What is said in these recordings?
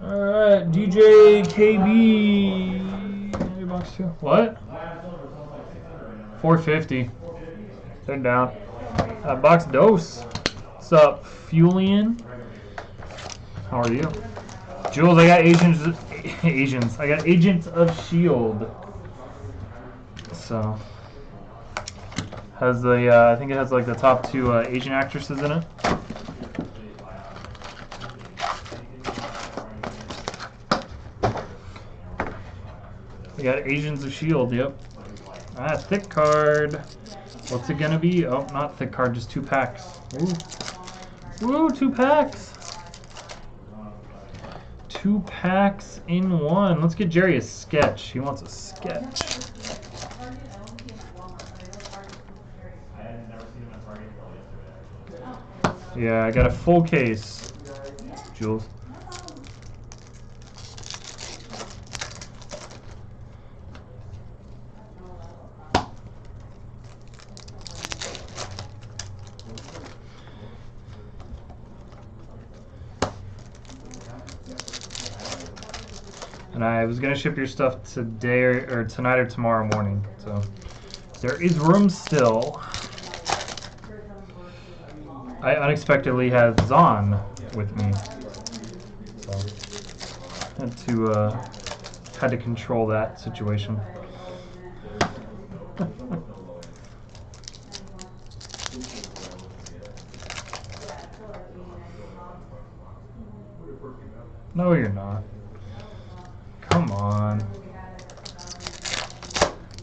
Alright, DJKB. Box 2. What? 450. They're down. Box Dose. What's up, Fulian? How are you? Jules, I got Asians. I got Agents of S.H.I.E.L.D. So has the I think it has like the top 2 Asian actresses in it. We got Agents of S.H.I.E.L.D. Yep. Thick card. What's it gonna be? Oh, not thick card, just 2 packs. Ooh, 2 packs. 2 packs in 1. Let's get Jerry a sketch. He wants a sketch. Yeah, I got a full case, Jules. And I was gonna ship your stuff today or tonight or tomorrow morning, so there is room still. I unexpectedly had Zahn with me, so had to control that situation. No, you're not. Come on.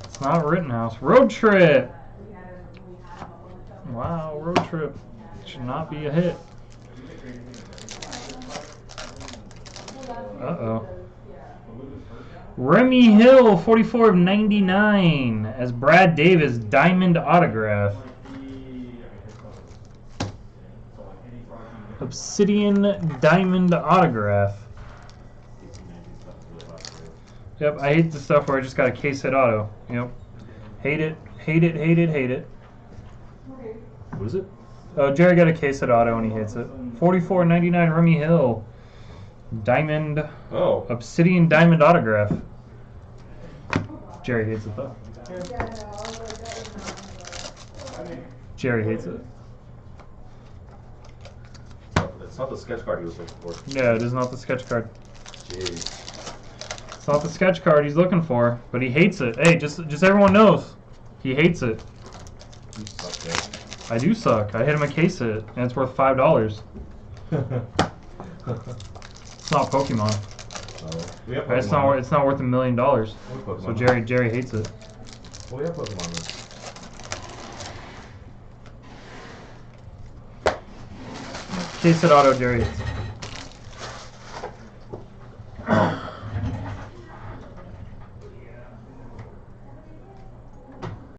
It's not Rittenhouse. Road Trip! Wow, Road Trip. Should not be a hit. Uh-oh. Remy Hill, 44 of 99 as Brad Davis Diamond Autograph. Obsidian Diamond Autograph. Yep, I hate the stuff where I just got a case hit auto. Yep. Hate it, hate it, hate it, hate it. What is it? Oh, Jerry got a case hit auto and he hates it. 44.99 Remy Hill. Diamond. Oh. Obsidian Diamond Autograph. Jerry hates it though. Jerry hates it. It's not the sketch card he was looking for. Yeah, it is not the sketch card. Jeez. It's not the sketch card he's looking for, but he hates it. Hey, just everyone knows. He hates it. You suck, man. I do suck. I hit him a case hit, and it's worth $5. It's not Pokemon. We have Pokemon. It's not worth $1 million. So Jerry hates it. Well, we have Pokemon. Case hit auto, Jerry hates it.